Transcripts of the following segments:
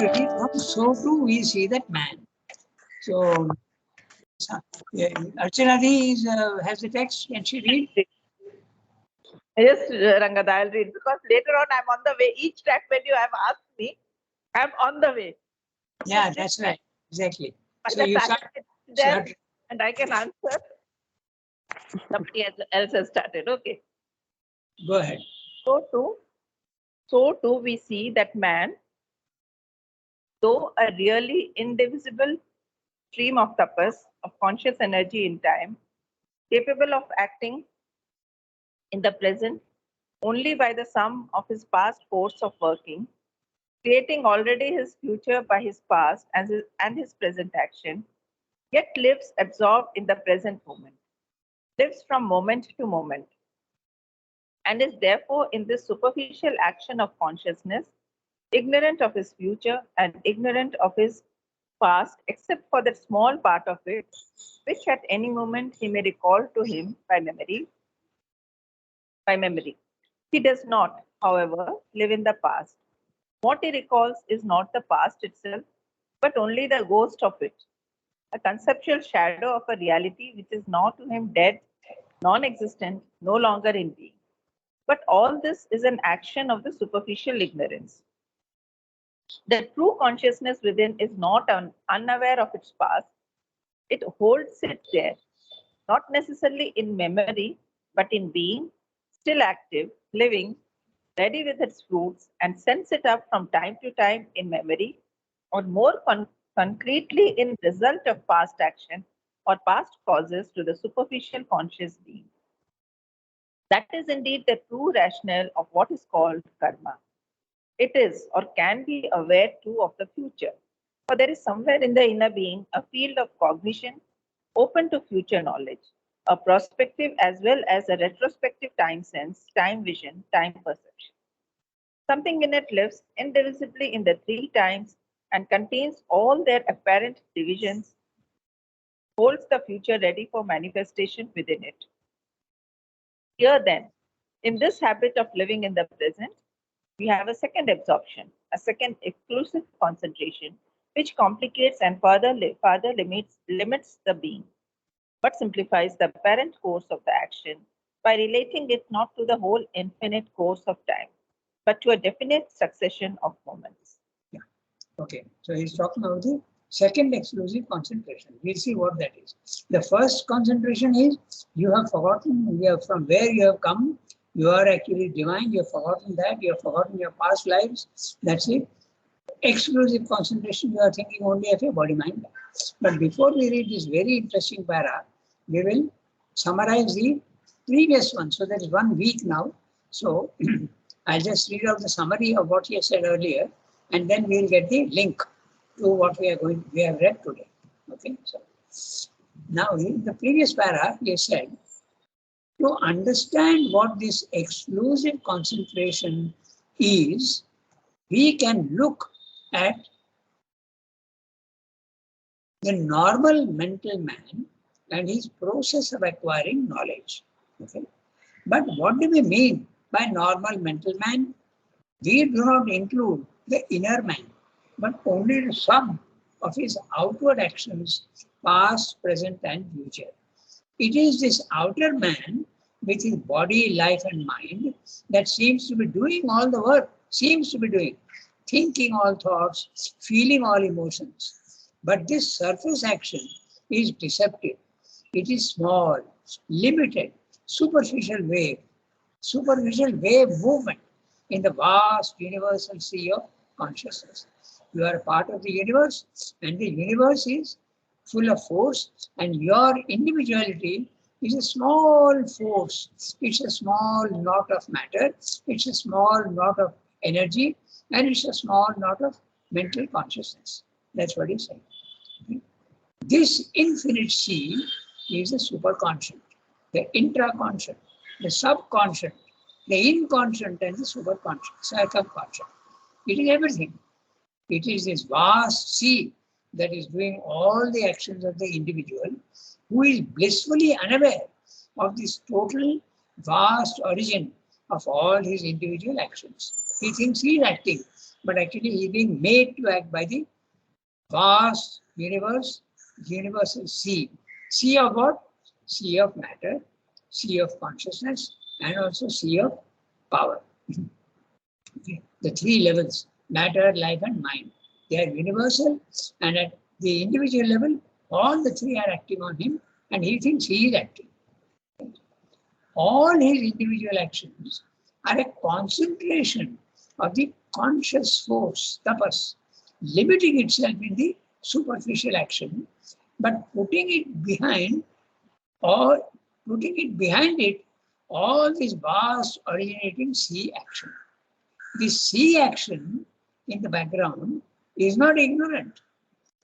to read on, so too we see that man. So, Archana has the text. Can she read? Yes, Rangad, I'll read because later on I'm on the way. Each track when you have asked me, I'm on the way. Yeah, that's right. Exactly. By So the you time start. it's there and I can answer, somebody else has started. Okay. Go ahead. So too we see that man, though a really indivisible stream of tapas, of conscious energy in time, capable of acting in the present only by the sum of his past course of working, creating already his future by his past and his present action, yet lives absorbed in the present moment, lives from moment to moment, and is therefore in this superficial action of consciousness, ignorant of his future and ignorant of his past, except for that small part of it, which at any moment he may recall to him by memory. He does not, however, live in the past. What he recalls is not the past itself, but only the ghost of it, a conceptual shadow of a reality which is now to him dead, non existent, no longer in being. But all this is an action of the superficial ignorance. The true consciousness within is not unaware of its past, it holds it there, not necessarily in memory, but in being, still active, living, ready with its fruits, and sends it up from time to time in memory, or more concretely in result of past action or past causes to the superficial conscious being. That is indeed the true rationale of what is called karma. It is or can be aware too of the future, for there is somewhere in the inner being a field of cognition open to future knowledge, a prospective as well as a retrospective time sense, time vision, time perception. Something in it lives indivisibly in the three times and contains all their apparent divisions, holds the future ready for manifestation within it. Here then, in this habit of living in the present, we have a second absorption, a second exclusive concentration, which complicates and further limits the being, but simplifies the apparent course of the action by relating it not to the whole infinite course of time, but to a definite succession of moments. Yeah. Okay. So he's talking about the second exclusive concentration. We'll see what that is. The first concentration is you have forgotten from where you have come. You are actually divine. You have forgotten that. You have forgotten your past lives. That's it. Exclusive concentration, you are thinking only of your body mind. But before we read this very interesting para, we will summarize the previous one. So there is 1 week now. So I'll just read out the summary of what he has said earlier, and then we'll get the link to what we have read today. Okay. So now in the previous para, he said, to understand what this exclusive concentration is, we can look at the normal mental man and his process of acquiring knowledge. Okay? But what do we mean by normal mental man? We do not include the inner man, but only the sum of his outward actions, past, present, and future. It is this outer man with his body, life, and mind that seems to be doing all the work, thinking all thoughts, feeling all emotions. But this surface action is deceptive. It is small, limited, superficial wave movement in the vast universal sea of consciousness. You are a part of the universe, and the universe is full of force, and your individuality is a small force. It's a small knot of matter, it's a small knot of energy, and it's a small knot of mental consciousness. That's what he's saying. Okay? This infinite sea is the superconscious, the intraconscious, the subconscious, the inconscious, and the superconscious, circumconscious. It is everything. It is this vast sea that is doing all the actions of the individual, who is blissfully unaware of this total vast origin of all his individual actions. He thinks he is acting, but actually he is being made to act by the vast universe, universal sea. Sea of what? Sea of matter, sea of consciousness, and also sea of power. Okay. The three levels, matter, life, and mind. They are universal, and at the individual level, all the three are active on him, and he thinks he is active. All his individual actions are a concentration of the conscious force, tapas, limiting itself in the superficial action, but putting it behind it, all this vast originating sea action. This sea action in the background is not ignorant.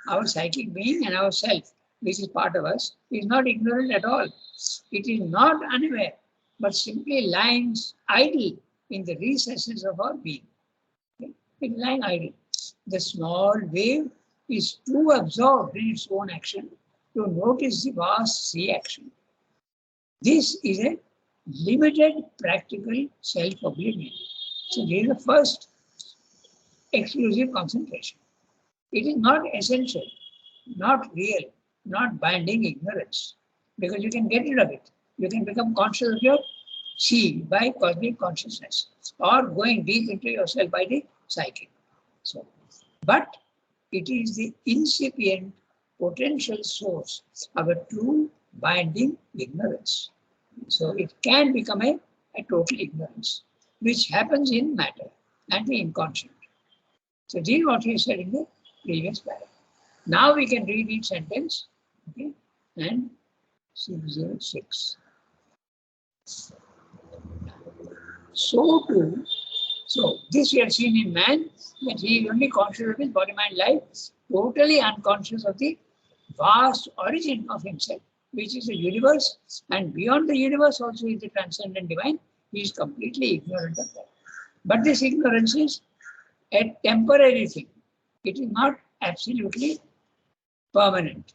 Our psychic being and our self, which is part of us, is not ignorant at all. It is not unaware, but simply lying idle in the recesses of our being. It is lying idle. The small wave is too absorbed in its own action to notice the vast sea action. This is a limited practical self-oblivion. So this is the first exclusive concentration. It is not essential, not real, not binding ignorance, because you can get rid of it. You can become conscious of your sea by cosmic consciousness, or going deep into yourself by the psychic. So, but it is the incipient potential source of a true binding ignorance. So it can become a total ignorance, which happens in matter and the inconscient. So this is what he said in the previous paragraph. Now we can read each sentence, okay, and 606. So too, so this we have seen in man, that he is only conscious of his body, mind, life, totally unconscious of the vast origin of himself, which is the universe, and beyond the universe also is the transcendent divine. He is completely ignorant of that. But this ignorance is a temporary thing. It is not absolutely permanent.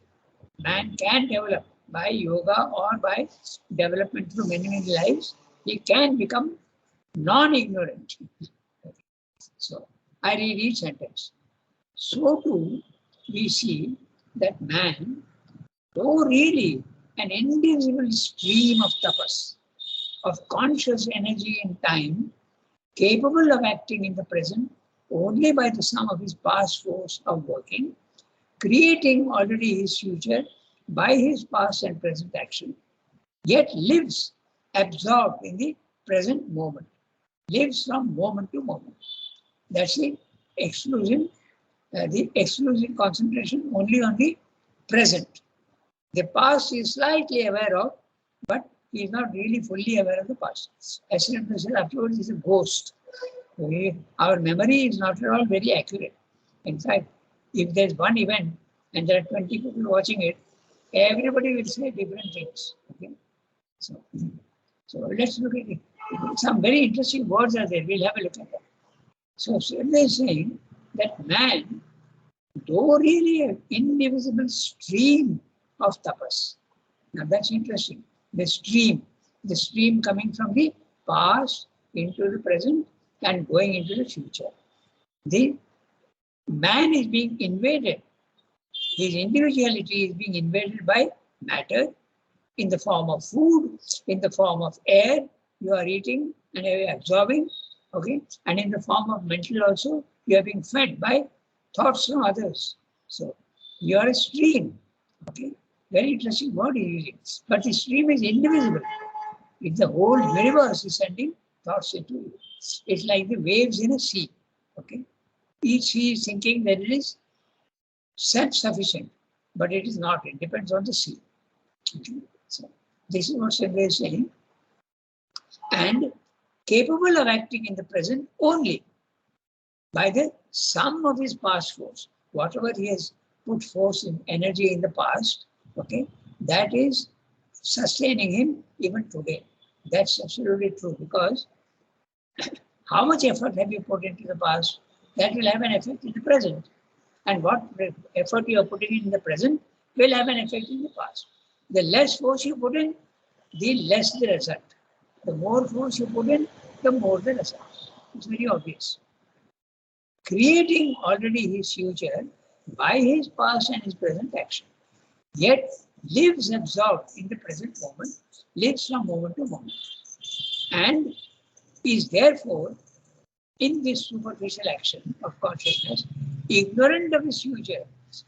Man can develop by yoga or by development through many, many lives. He can become non-ignorant. So I read each sentence. So too, we see that man, though really an indivisible stream of tapas, of conscious energy in time, capable of acting in the present only by the sum of his past force of working, creating already his future by his past and present action, yet lives absorbed in the present moment, lives from moment to moment. That's the exclusive concentration only on the present. The past is slightly aware of, but he is not really fully aware of the past. As I said afterwards, is a ghost. Our memory is not at all very accurate. In fact, if there's one event and there are 20 people watching it, everybody will say different things. Okay? So let's look at it. Some very interesting words are there. We'll have a look at that. So they is saying that man, though really an indivisible stream of tapas. Now that's interesting. The stream coming from the past into the present and going into the future. The man is being invaded. His individuality is being invaded by matter in the form of food, in the form of air you are eating and you are absorbing, okay, and in the form of mental also you are being fed by thoughts from others. So you are a stream, okay. Very interesting word he is using. But the stream is indivisible. It's the whole universe is sending thoughts into you. It's like the waves in a sea. Okay. Each sea is thinking that it is self-sufficient, but it is not. It depends on the sea. Okay. So this is what Sangha is saying. And capable of acting in the present only by the sum of his past force. Whatever he has put force in energy in the past, okay, that is sustaining him even today. That's absolutely true, because how much effort have you put into the past, that will have an effect in the present. And what effort you are putting in the present will have an effect in the past. The less force you put in, the less the result. The more force you put in, the more the result. It's very obvious. creating already his future by his past and his present action, yet lives absorbed in the present moment, lives from moment to moment, and is therefore in this superficial action of consciousness, ignorant of his future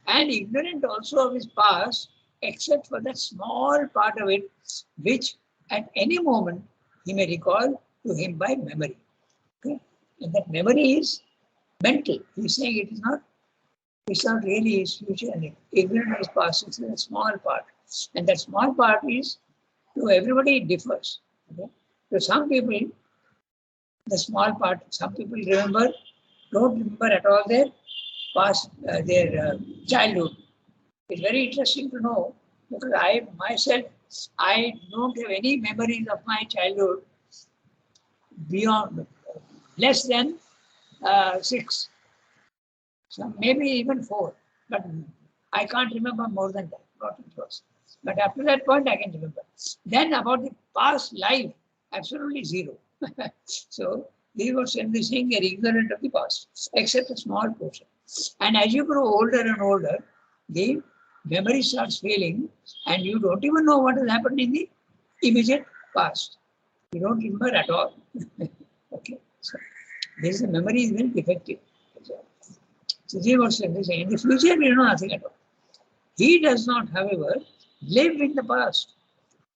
and ignorant also of his past, except for that small part of it which at any moment he may recall to him by memory. Okay? And that memory is mental. He's saying it's not really his future and ignorant of his past, it's a small part. And that small part is, to everybody it differs. Okay? To some people, the small part, some people don't remember at all their past, their childhood. It's very interesting to know, because I myself, I don't have any memories of my childhood beyond less than 6, so maybe even 4, but I can't remember more than that, not close. But up to that point, I can remember. Then about the past life, absolutely zero. So they were simply saying they're ignorant of the past, except a small portion. And as you grow older and older, the memory starts failing, and you don't even know what has happened in the immediate past. You don't remember at all. Okay, so this memory is very defective. So he was simply saying, in the future we know nothing at all. He does not, however, live in the past.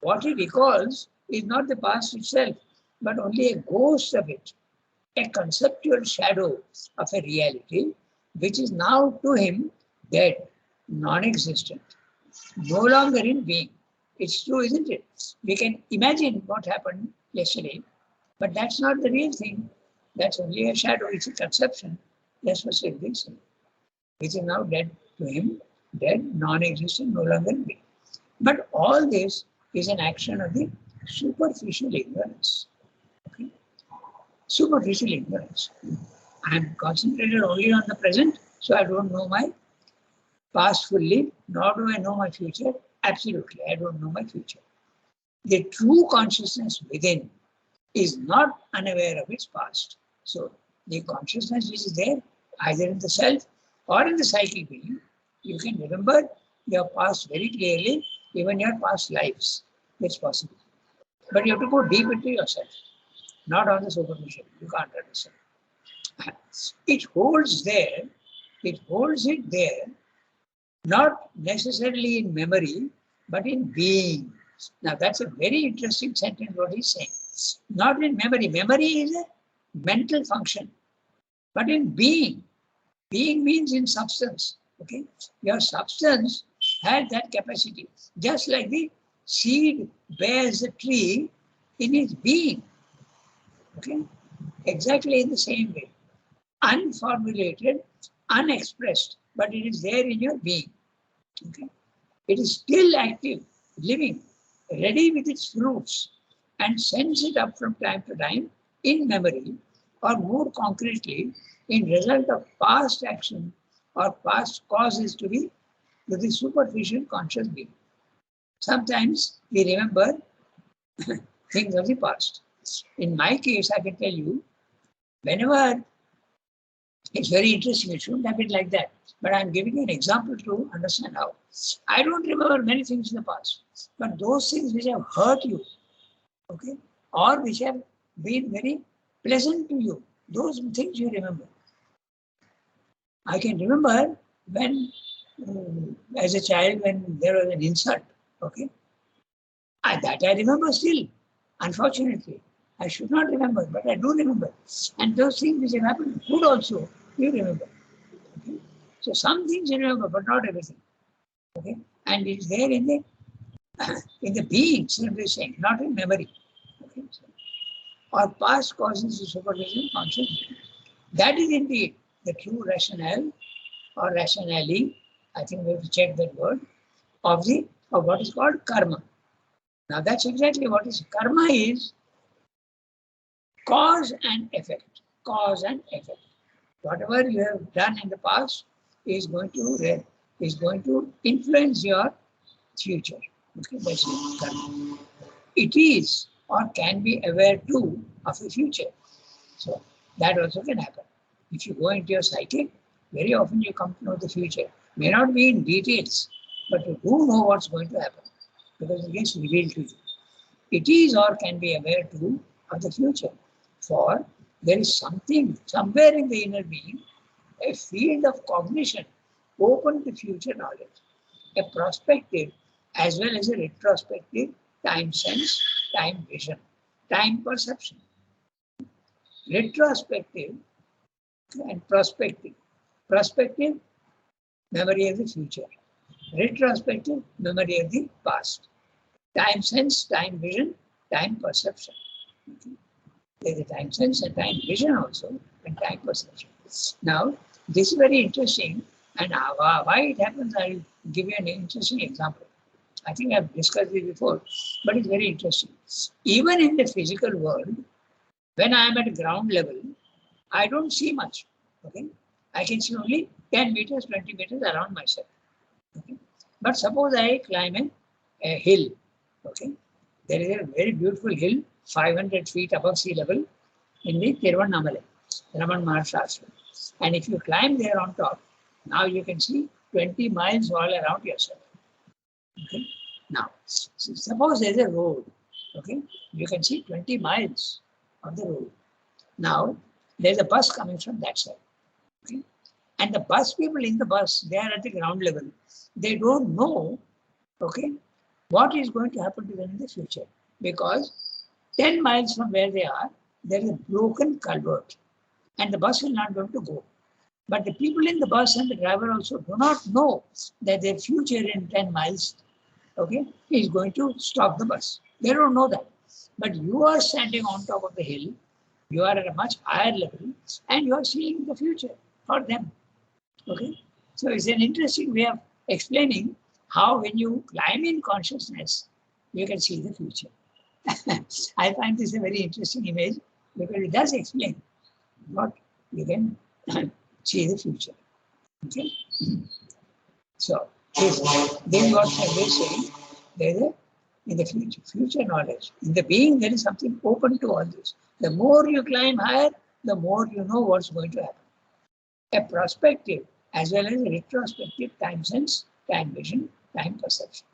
What he recalls is not the past itself, but only a ghost of it, a conceptual shadow of a reality which is now to him dead, non-existent, no longer in being. It's true, isn't it? We can imagine what happened yesterday, but that's not the real thing. That's only a shadow, it's a conception. That's what Sri saying, which is now dead to him, dead, non-existent, no longer in being. But all this is an action of the superficial ignorance. Okay? Superficial ignorance. I am concentrated only on the present, so I don't know my past fully, nor do I know my future. Absolutely, I don't know my future. The true consciousness within is not unaware of its past. So the consciousness which is there, either in the self or in the psychic being, you can remember your past very clearly, even your past lives. It's possible. But you have to go deep into yourself, not on the superficial. You can't understand. It holds it there, not necessarily in memory, but in being. Now that's a very interesting sentence what he's saying. Not in memory. Memory is a mental function, but in being. Being means in substance. Okay, your substance has that capacity, just like the seed bears a tree in its being. Okay, exactly in the same way, unformulated, unexpressed, but it is there in your being. Okay, it is still active, living, ready with its fruits, and sends it up from time to time in memory, or more concretely, in result of past action or past causes to the superficial conscious being. Sometimes we remember things of the past. In my case, I can tell you, whenever it's very interesting, it shouldn't have been like that. But I'm giving you an example to understand how. I don't remember many things in the past, but those things which have hurt you, okay, or which have been very pleasant to you, those things you remember. I can remember when, as a child, when there was an insult, okay, that I remember still, unfortunately. I should not remember, but I do remember. And those things which have happened good also, you remember. Okay? So some things you remember, but not everything. Okay? And it's there in the being, simply saying, not in memory. Okay? So, or past causes of supervision consciousness. That is indeed the true rationale or rationale, I think we have to check that word, of what is called karma. Now that's exactly what is karma is. Cause and effect. Cause and effect. Whatever you have done in the past is going to influence your future. Okay, that's it. It is or can be aware too of the future. So that also can happen. If you go into your psychic, very often you come to know the future. May not be in details, but you do know what's going to happen because it gets revealed to you. It is or can be aware too of the future. For there is something somewhere in the inner being, a field of cognition open to future knowledge, a prospective as well as a retrospective time sense, time vision, time perception. Retrospective and prospective. Prospective, memory of the future. Retrospective, memory of the past. Time sense, time vision, time perception. There's a time sense and time vision also, and time perception. Now, this is very interesting, and why it happens, I'll give you an interesting example. I think I've discussed it before, but it's very interesting. Even in the physical world, when I am at ground level, I don't see much. Okay, I can see only 10 meters, 20 meters around myself. Okay, but suppose I climb a hill. Okay, there is a very beautiful hill, 500 feet above sea level, in the Tiruvannamalai, Raman Maharshi Ashram. And if you climb there on top, now you can see 20 miles all around yourself. Okay. Now, suppose there's a road. Okay, you can see 20 miles of the road. Now, there's a bus coming from that side. Okay, and the bus people in the bus, they are at the ground level. They don't know, okay, what is going to happen to them in the future, because 10 miles from where they are, there is a broken culvert and the bus will not going to go. But the people in the bus and the driver also do not know that their future in 10 miles, okay, is going to stop the bus. They don't know that. But you are standing on top of the hill, you are at a much higher level, and you are seeing the future for them. Okay, so it's an interesting way of explaining how when you climb in consciousness, you can see the future. I find this a very interesting image because it does explain what you can see the future. Okay, so this what I was saying. There is in the future knowledge, in the being, there is something open to all this. The more you climb higher, the more you know what's going to happen. A prospective as well as a retrospective time sense, time vision, time perception.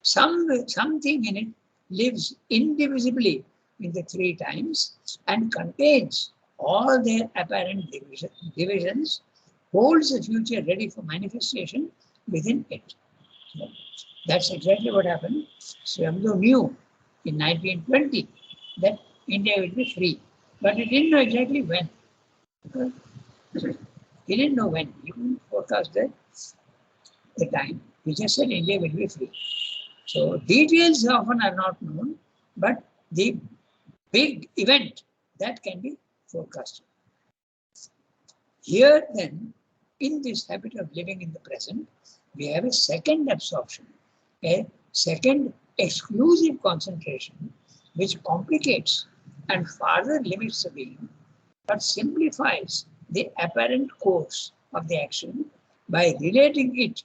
Something in it lives indivisibly in the three times and contains all their apparent divisions, holds the future ready for manifestation within it. So that's exactly what happened. Swayambhu knew in 1920 that India will be free, but he didn't know exactly when. He didn't know when. He couldn't forecast the time. He just said India will be free. So details often are not known, but the big event that can be forecasted. Here then, in this habit of living in the present, we have a second absorption, a second exclusive concentration, which complicates and further limits the being, but simplifies the apparent course of the action by relating it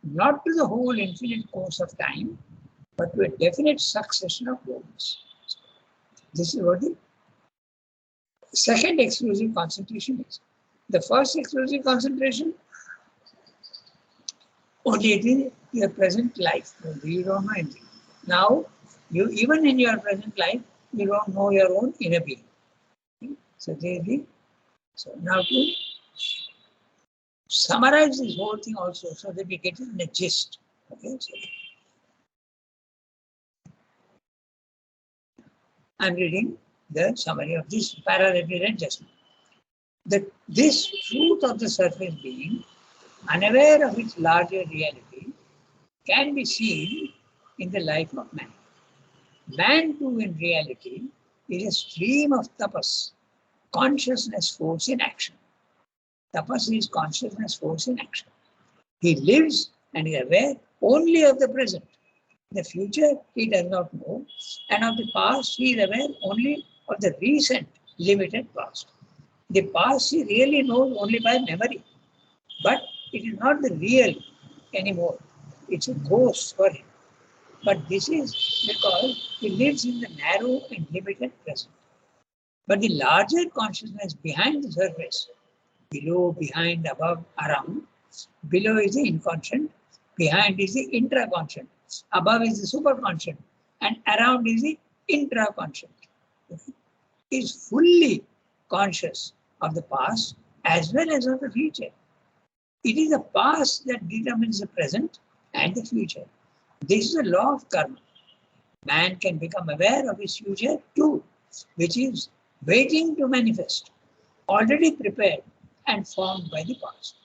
not to the whole infinite course of time, but to a definite succession of moments. This is what the second exclusive concentration is. The first exclusive concentration, only it is your present life. You don't know anything. Now, you even in your present life, you don't know your own inner being. So now to summarize this whole thing also, so that we get it in a gist. Okay. So I'm reading the summary of this para that we read just now. This truth of the surface being, unaware of its larger reality, can be seen in the life of man. Man too in reality is a stream of tapas, consciousness force in action. Tapas is consciousness force in action. He lives and is aware only of the present. The future he does not know, and of the past he is aware only of the recent limited past. The past he really knows only by memory, but it is not the real anymore. It's a ghost for him. But this is because he lives in the narrow and limited present. But the larger consciousness behind the surface, below, behind, above, around, below is the inconscient, behind is the intraconscient, above is the superconscient, and around is the intraconscient. Okay? Is fully conscious of the past as well as of the future. It is the past that determines the present and the future. This is the law of karma. Man can become aware of his future too, which is waiting to manifest, already prepared and formed by the past.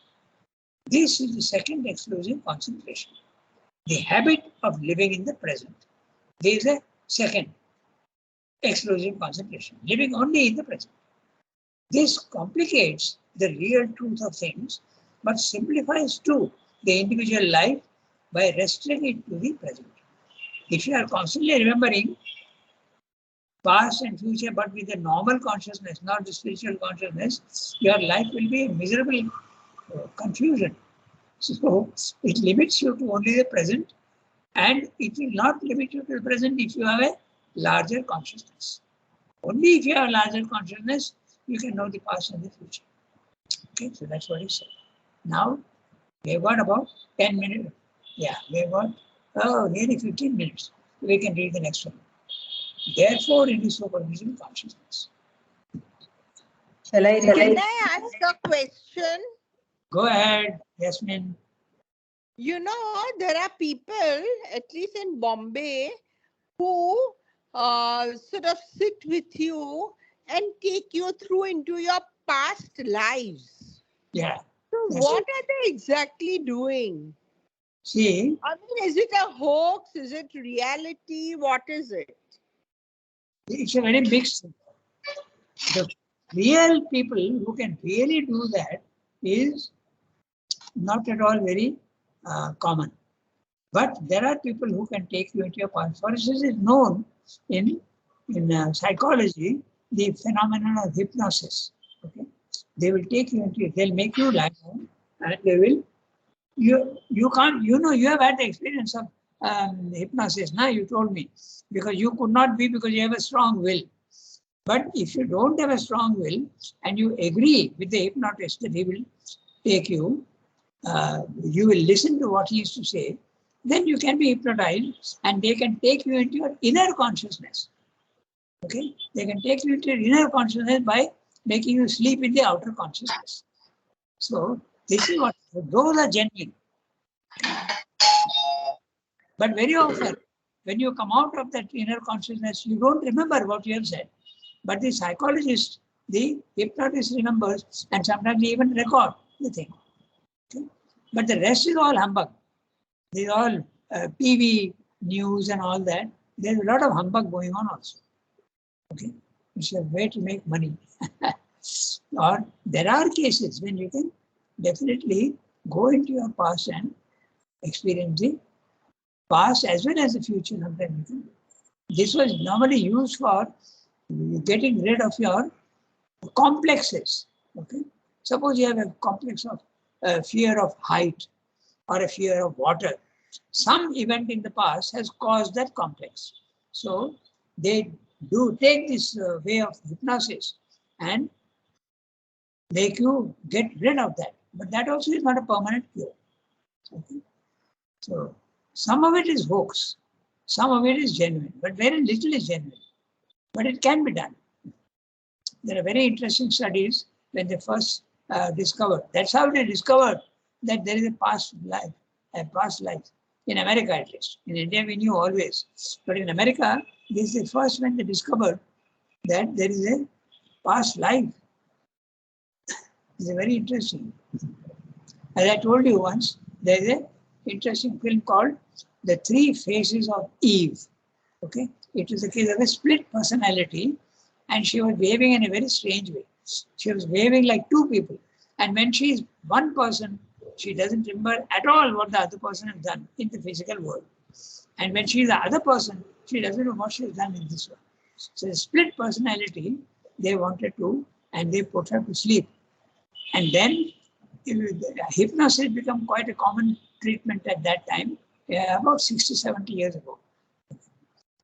This is the second exclusive concentration, the habit of living in the present. There is a second exclusive concentration, living only in the present. This complicates the real truth of things, but simplifies too the individual life by restricting it to the present. If you are constantly remembering past and future, but with the normal consciousness, not the spiritual consciousness, your life will be a miserable confusion. So it limits you to only the present, and it will not limit you to the present if you have a larger consciousness. Only if you have a larger consciousness, you can know the past and the future. Okay, so that's what he said. Now, we have got about 10 minutes. Yeah, we have got nearly 15 minutes. We can read the next one. Therefore, it is supervision consciousness. Shall I read? Can I ask a question? Go ahead, Yasmin. You know, there are people, at least in Bombay, who sort of sit with you and take you through into your past lives. Yeah. So Yes. what are they exactly doing? See, I mean, is it a hoax? Is it reality? What is it? it's a very mixed thing. The real people who can really do that is not at all very common. But there are people who can take you into your past. For instance, it's known in psychology, the phenomenon of hypnosis. Okay, they will take you into, they'll make you lie down, and they will, you can't, you have had the experience of hypnosis. Now you told me, because you could not be, because you have a strong will. But if you don't have a strong will and you agree with the hypnotist that he will take you, you will listen to what he is to say, then you can be hypnotized and they can take you into your inner consciousness. Okay, they can take you into your inner consciousness by making you sleep in the outer consciousness. So this is what, those are genuine. But very often, when you come out of that inner consciousness, you don't remember what you have said. But the psychologist, the hypnotist remembers, and sometimes they even record the thing. Okay? But the rest is all humbug. These all TV news and all that. There's a lot of humbug going on also. Okay, it's a way to make money. Or there are cases when you can definitely go into your past and experience the past as well as the future. This was normally used for getting rid of your complexes. Okay, suppose you have a complex of fear of height or a fear of water. Some event in the past has caused that complex. So they do take this way of hypnosis and make you get rid of that. But that also is not a permanent cure. Okay? So some of it is hoax, some of it is genuine, but very little is genuine. But it can be done. There are very interesting studies when they first discovered. That's how they discovered that there is a past life. In America, at least. In India, we knew always. But in America, this is the first when they discovered that there is a past life. It's very interesting. As I told you once, there is an interesting film called The Three Faces of Eve. Okay, it was a case of a split personality, and she was behaving in a very strange way. She was behaving like two people. And when she is one person, she doesn't remember at all what the other person has done in the physical world. And when she is the other person, she doesn't know what she has done in this world. So the split personality, they wanted to, and they put her to sleep. And then hypnosis became quite a common treatment at that time, about 60, 70 years ago.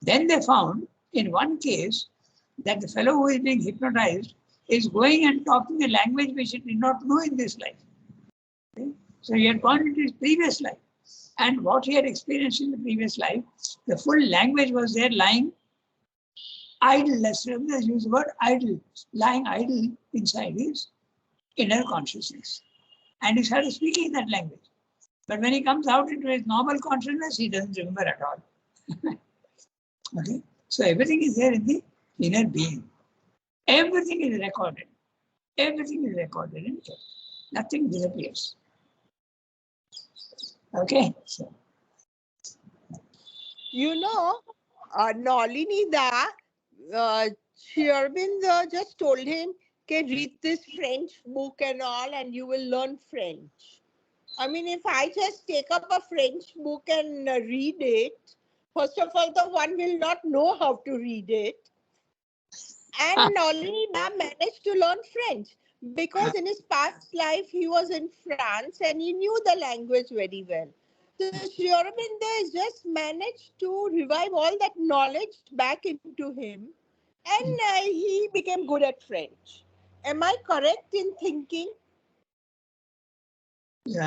Then they found in one case, that the fellow who is being hypnotized is going and talking a language which he did not know in this life. Okay? So he had gone into his previous life. And what he had experienced in the previous life, the full language was there lying idle. Let's use the word idle, lying idle inside his inner consciousness. And he started speaking that language. But when he comes out into his normal consciousness, he doesn't remember at all. Okay? So everything is there in the inner being. Everything is recorded. Everything is recorded in it. Nothing disappears. Okay? So. You know, Nalini Da, Sri Aurobindo just told him, can read this French book and all, and you will learn French. I mean, if I just take up a French book and read it, first of all, the one will not know how to read it. And Nalini Da managed to learn French because in his past life, he was in France and he knew the language very well. So Sri Aurobindo has just managed to revive all that knowledge back into him, and he became good at French. Am I correct in thinking? You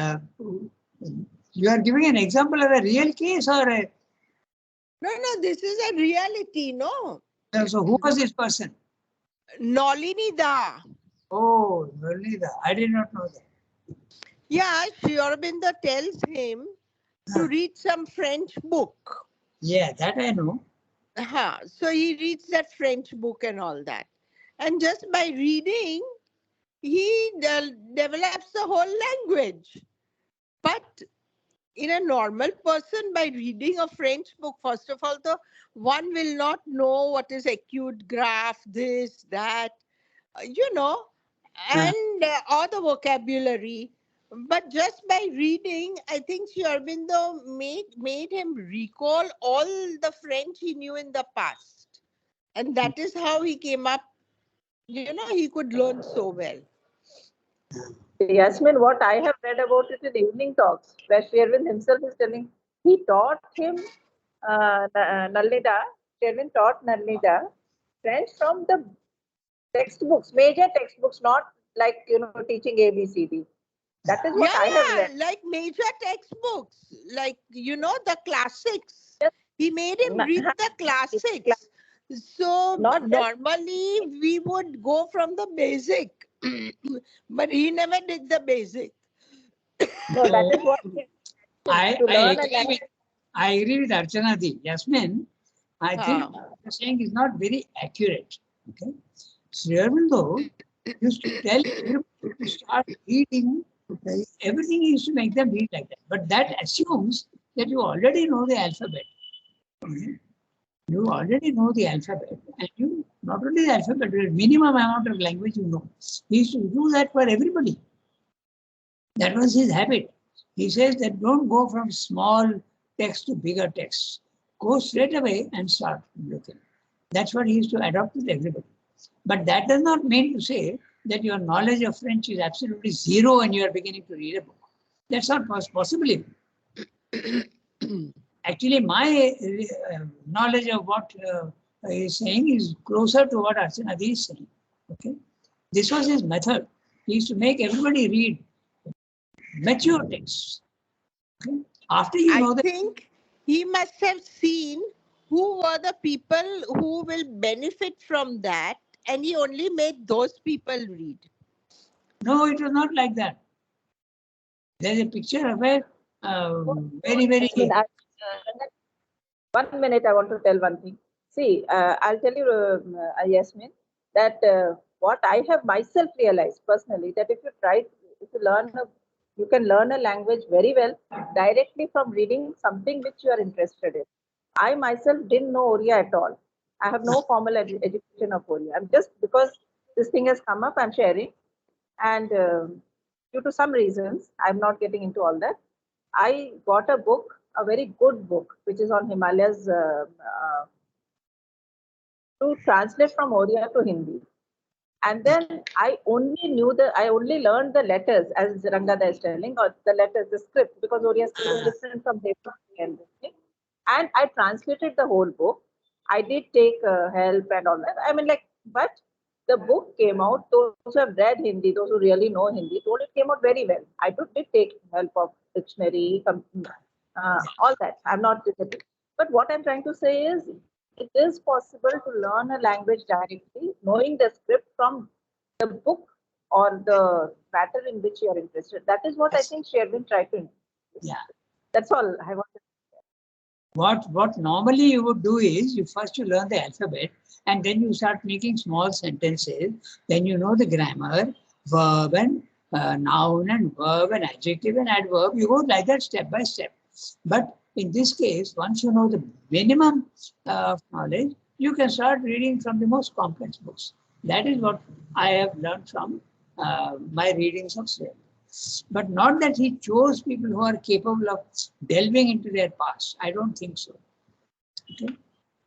are giving an example of a real case or a... No, this is a reality, no? So who was this person? Nalini Da. Oh, Nalini. I did not know that. Yeah, Sri Aurobindo tells him to read some French book. Yeah, that I know. So he reads that French book and all that. And just by reading, he develops the whole language. But in a normal person, by reading a French book, first of all, one will not know what is acute graph, this, that, and all the vocabulary. But just by reading, I think Sri Aurobindo made him recall all the French he knew in the past. And that is how he came up, he could learn so well. Yasmin, what I have read about it in evening talks, where Sri Aurobindo himself is telling, he taught him, Nalini Da, Sri Aurobindo taught Nalini Da French from the textbooks, major textbooks, not like, teaching ABCD. That is what I have read. Like major textbooks, like, the classics. Yes. He made him read the classics. So normally we would go from the basic, but he never did the basic. No, that is what I agree with Archana Di. Yasmin, I think what you're saying is not very accurate. Okay, Sri Aurobindo used to tell everybody to start reading. Everything used to make them read like that. But that assumes that you already know the alphabet. You already know the alphabet, and you not only the alphabet, but minimum amount of language you know. He used to do that for everybody. That was his habit. He says that don't go from small text to bigger text. Go straight away and start looking. That's what he used to adopt with everybody. But that does not mean to say that your knowledge of French is absolutely zero when you are beginning to read a book. That's not possible. Actually, my knowledge of what he is saying is closer to what Archana Di is saying. Okay, this was his method. He used to make everybody read mature texts. Okay? After you know that, I think he must have seen who were the people who will benefit from that, and he only made those people read. No, it was not like that. There's a picture of a very, very... 1 minute, I want to tell one thing. See, I'll tell you, Yasmin, that what I have myself realized personally, that if you can learn a language very well directly from reading something which you are interested in. I myself didn't know Oriya at all. I have no formal education of Oriya. I'm just, because this thing has come up, I'm sharing. And due to some reasons, I'm not getting into all that. I got a book, a very good book, which is on Himalayas, to translate from Oriya to Hindi. And then I only learned the letters, as Rangada is telling, or the letters, the script, because Oriya script is different from Devaki and this thing. And I translated the whole book. I did take help and all that. I mean, like, but the book came out. Those who have read Hindi, those who really know Hindi, told it came out very well. I did take help of dictionary, all that. I'm not disagreeing. But what I'm trying to say is, it is possible to learn a language directly, knowing the script from the book or the matter in which you are interested. That is what I think Sherwin tried to. Yeah. That's all I wanted. What normally you would do is you learn the alphabet and then you start making small sentences. Then you know the grammar, verb and noun and verb and adjective and adverb. You go like that step by step. But in this case, once you know the minimum of knowledge, you can start reading from the most complex books. That is what I have learned from my readings of Sherwin. But not that he chose people who are capable of delving into their past. I don't think so. Okay.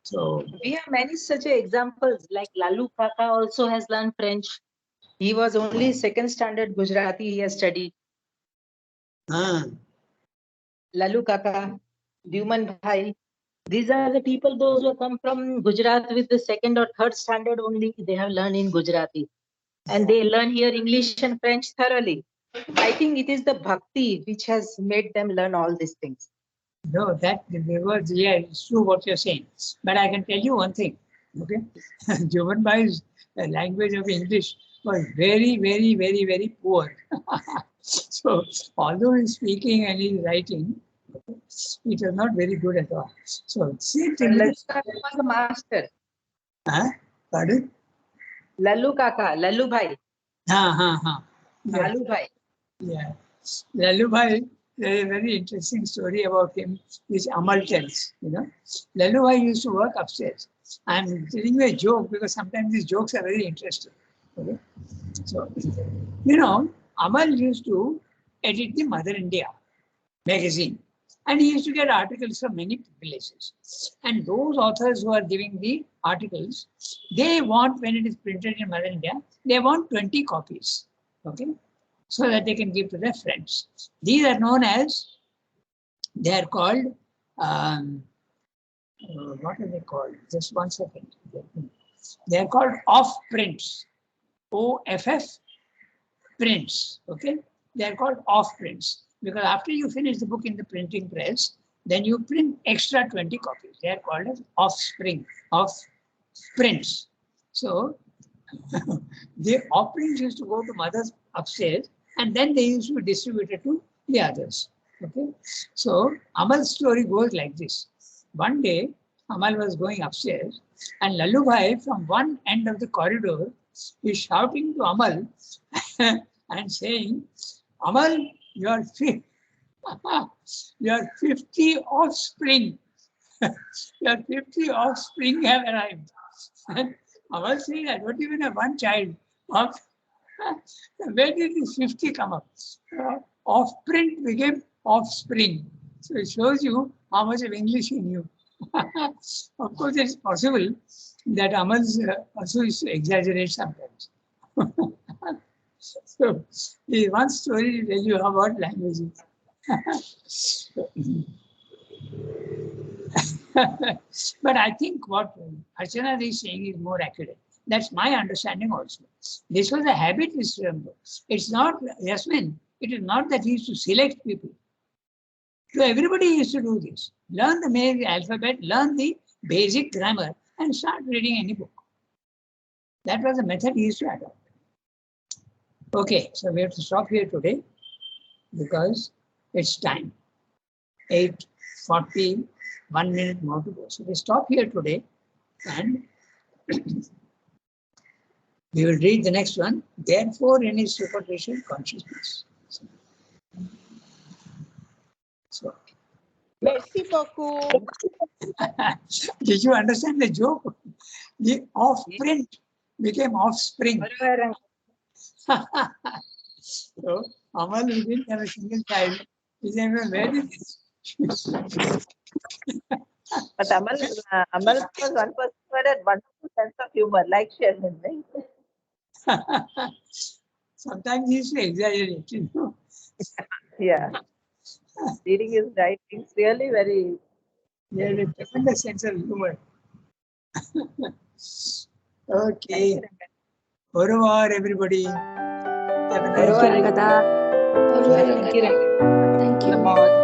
So we have many such examples, like Lalu Kaka also has learned French. He was only second standard Gujarati he has studied. Lalu Kaka, Duman Bhai. These are the people, those who come from Gujarat with the second or third standard only, they have learned in Gujarati. And they learn here English and French thoroughly. I think it is the bhakti which has made them learn all these things. no, that yeah, it's true what you're saying. But I can tell you one thing. Okay, Juban Bhai's language of English was very, very, very, very poor. So although he's speaking and he's writing, it was not very good at all. So same thing. Lalu Kaka was a master. Pardon? Lalu Kaka, Lalu Bhai. Yeah. Lalu Bhai. Yeah. Lalu Bhai, there is a very interesting story about him, which Amal tells. Lalu Bhai used to work upstairs. I'm telling you a joke because sometimes these jokes are very interesting. Okay? So, Amal used to edit the Mother India magazine. And he used to get articles from many places. And those authors who are giving the articles, they want, when it is printed in Mother India, they want 20 copies. Okay? So that they can give to their friends. These are known as, they are called, what are they called? Just one second. They are called off prints. OFF prints. Okay? They are called off prints. Because after you finish the book in the printing press, then you print extra 20 copies. They are called as off prints. So the off prints used to go to mothers upstairs and then they used to be distributed to the others. Okay. So Amal's story goes like this. One day, Amal was going upstairs and Lalu Bhai from one end of the corridor is shouting to Amal and saying, Amal, your 50 offspring, your 50 offspring have arrived. And Amal saying, I don't even have one child. Where did this 50 come up? Off-print became offspring. So it shows you how much of English he knew. Of course, it's possible that Amal also used to exaggerate sometimes. So, the one story to tell you about languages. But I think what Archana is saying is more accurate. That's my understanding also. This was a habit, it's not, Yasmin, it is not that he used to select people. So everybody used to do this. Learn the alphabet, learn the basic grammar, and start reading any book. That was the method he used to adopt. Okay, so we have to stop here today because it's time. 8:40, 1 minute more to go. So we stop here today and we will read the next one. Therefore, in his superficial consciousness. So, Merci beaucoup. did you understand the joke? The off-print became offspring. So, Amal, who didn't have a single child, he said, where did this? But Amal was one person who had a wonderful sense of humor, like Sherwin, right? Sometimes he used to exaggerate, Yeah. Reading his writings really very. He had a tremendous sense of humor. Okay. Au revoir, everybody. Have a nice Thank you, day. Rangada. Thank you. Namaste.